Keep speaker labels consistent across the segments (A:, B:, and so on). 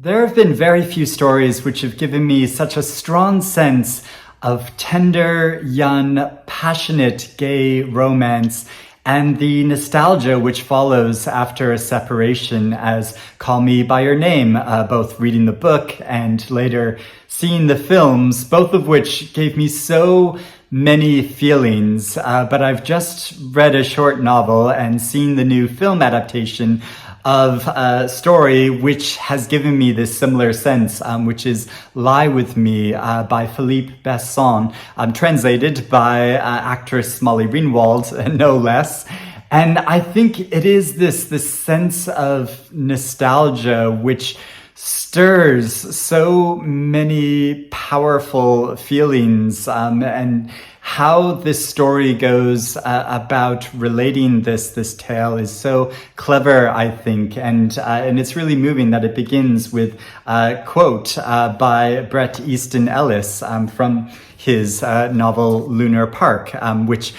A: There have been very few stories which have given me such a strong sense of tender, young, passionate gay romance and the nostalgia which follows after a separation as Call Me By Your Name, both reading the book and later seeing the films, both of which gave me so many feelings. But I've just read a short novel and seen the new film adaptation of a story which has given me this similar sense, which is Lie With Me by Philippe Besson, translated by actress Molly Ringwald, no less. And I think it is this sense of nostalgia which stirs so many powerful feelings, and how this story goes about relating this tale is so clever, I think, and it's really moving that it begins with a quote by Bret Easton Ellis from his novel Lunar Park, which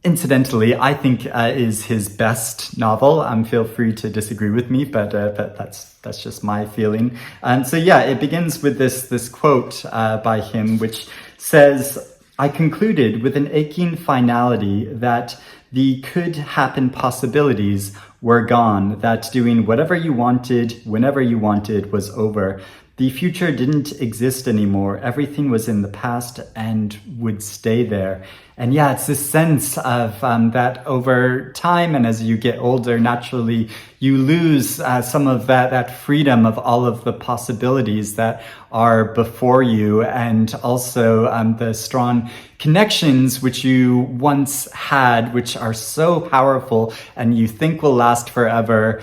A: incidentally, I think is his best novel. Feel free to disagree with me, but that's just my feeling. And so yeah, it begins with this quote by him, which says, "I concluded with an aching finality that the could happen possibilities were gone, that doing whatever you wanted, whenever you wanted was over. The future didn't exist anymore. Everything was in the past and would stay there." And yeah, it's this sense of that over time and as you get older, naturally, you lose some of that freedom of all of the possibilities that are before you, and also the strong connections which you once had, which are so powerful and you think will last forever,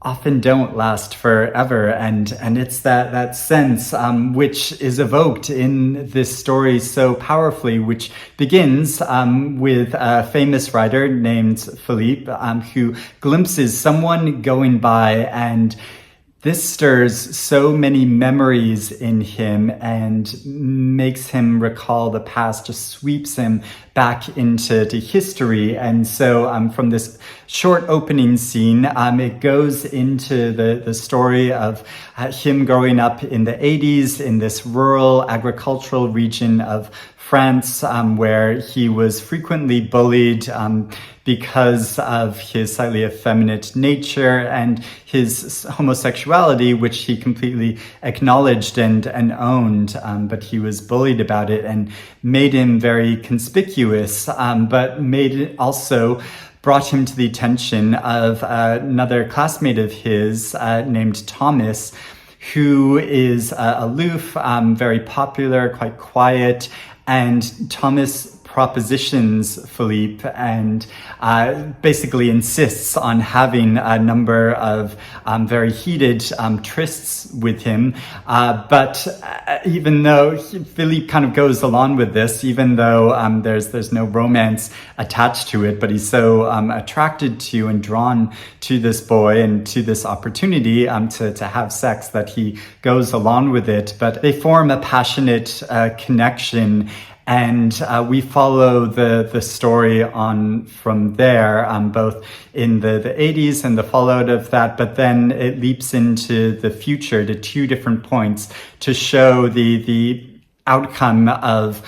A: often don't last forever. And it's that sense which is evoked in this story so powerfully, which begins with a famous writer named Philippe, who glimpses someone going by, and this stirs so many memories in him and makes him recall the past, just sweeps him back into history. And so from this short opening scene, it goes into the story of him growing up in the 80s in this rural agricultural region of France, where he was frequently bullied because of his slightly effeminate nature and his homosexuality, which he completely acknowledged and owned, but he was bullied about it and made him very conspicuous, but made it also brought him to the attention of another classmate of his named Thomas, who is aloof, very popular, quite quiet. And Thomas propositions Philippe and basically insists on having a number of very heated trysts with him. But even though Philippe kind of goes along with this, even though there's no romance attached to it, but he's so attracted to and drawn to this boy and to this opportunity to have sex that he goes along with it. But they form a passionate connection. And we follow the story on from there, both in the 80s and the fallout of that, but then it leaps into the future to two different points to show the outcome of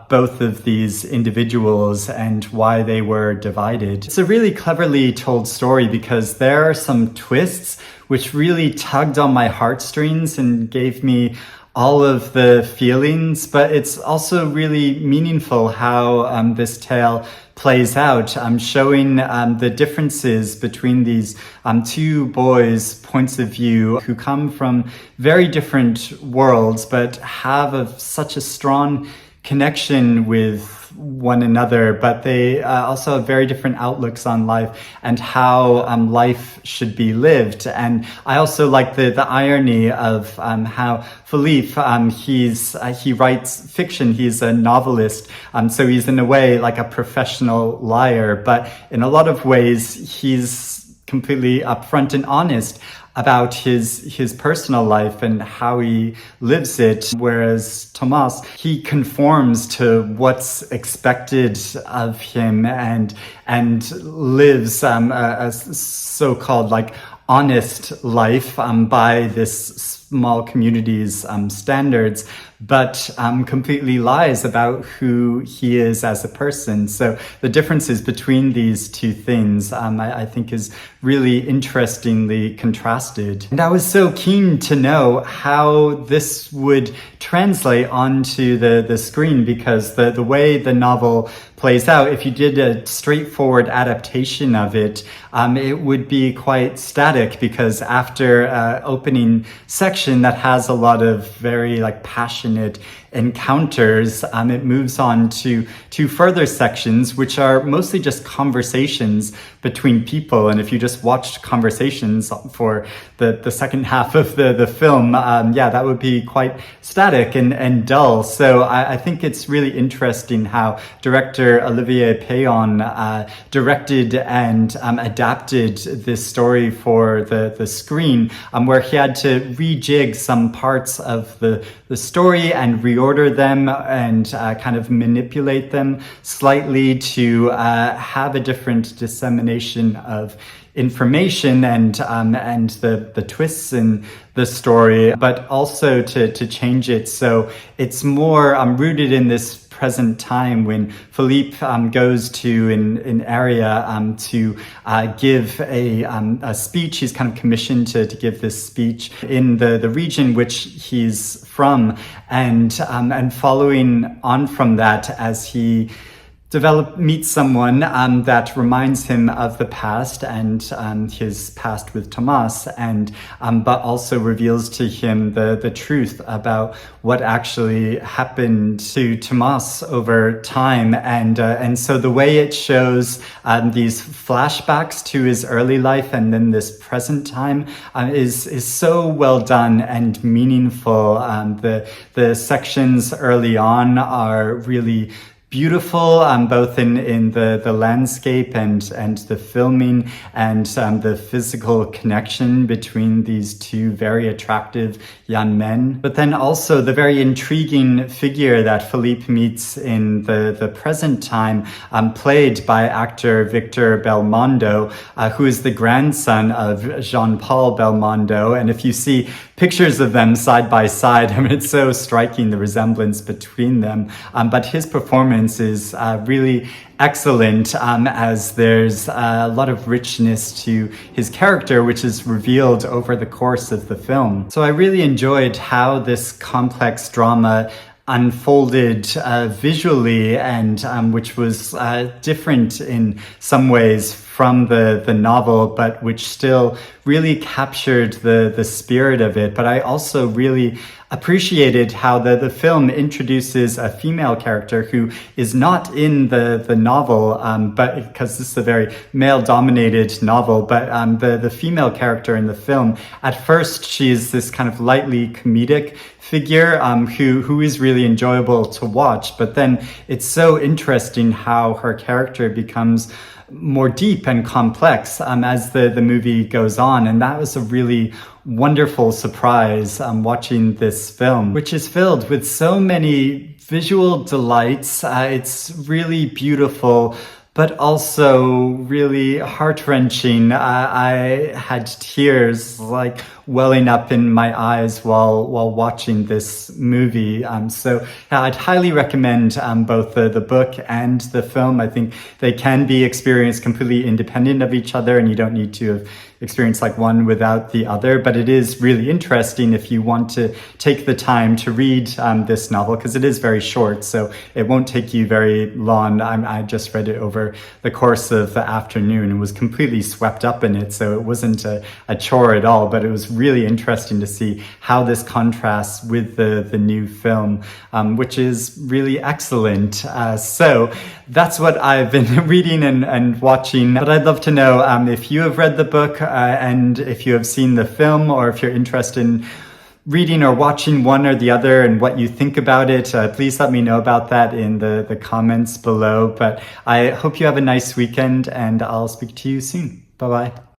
A: both of these individuals and why they were divided. It's a really cleverly told story because there are some twists which really tugged on my heartstrings and gave me all of the feelings, but it's also really meaningful how this tale plays out, showing the differences between these two boys' points of view who come from very different worlds, but have such a strong connection with one another, but they also have very different outlooks on life and how life should be lived. And I also like the irony of how Philippe, he writes fiction, he's a novelist, so he's in a way like a professional liar, but in a lot of ways he's completely upfront and honest about his personal life and how he lives it, whereas Thomas, he conforms to what's expected of him and and lives a so-called like honest life by this small community's standards, but completely lies about who he is as a person. So the differences between these two things, I think, is really interestingly contrasted. And I was so keen to know how this would translate onto the screen, because the way the novel plays out, if you did a straightforward adaptation of it, it would be quite static, because after opening section that has a lot of very like passionate encounters, it moves on to two further sections, which are mostly just conversations between people. And if you just watched conversations for the second half of the film, that would be quite static and dull. So I think it's really interesting how director Olivier Payon directed and adapted this story for the screen, where he had to rejig some parts of the story and reorder them and kind of manipulate them slightly to have a different dissemination of information and the twists in the story, but also to change it so it's more rooted in this present time when Philippe goes to an area to give a speech. He's kind of commissioned to give this speech in the region which he's from, and following on from that, as he meets someone that reminds him of the past and his past with Thomas, and but also reveals to him the truth about what actually happened to Thomas over time, and so the way it shows these flashbacks to his early life and then this present time is so well done and meaningful. The sections early on are really beautiful, both in the landscape and the filming and the physical connection between these two very attractive young men. But then also the very intriguing figure that Philippe meets in the present time, played by actor Victor Belmondo, who is the grandson of Jean-Paul Belmondo. And if you see pictures of them side by side, I mean, it's so striking, the resemblance between them. But his performance is really excellent, as there's a lot of richness to his character, which is revealed over the course of the film. So I really enjoyed how this complex drama unfolded visually, and which was different in some ways from the novel, but which still really captured the spirit of it. But I also really appreciated how the film introduces a female character who is not in the novel, but because this is a very male-dominated novel, but the female character in the film, at first she is this kind of lightly comedic figure who is really enjoyable to watch, but then it's so interesting how her character becomes more deep and complex as the movie goes on. And that was a really wonderful surprise watching this film, which is filled with so many visual delights. It's really beautiful, but also really heart-wrenching. I had tears like welling up in my eyes while watching this movie. So I'd highly recommend both the book and the film. I think they can be experienced completely independent of each other, and you don't need to have experienced like one without the other. But it is really interesting if you want to take the time to read this novel, because it is very short, so it won't take you very long. I just read it over the course of the afternoon and was completely swept up in it, so it wasn't a chore at all, but it was really interesting to see how this contrasts with the new film, which is really excellent. So that's what I've been reading and watching. But I'd love to know if you have read the book and if you have seen the film, or if you're interested in reading or watching one or the other and what you think about it. Please let me know about that in the comments below. But I hope you have a nice weekend, and I'll speak to you soon. Bye-bye.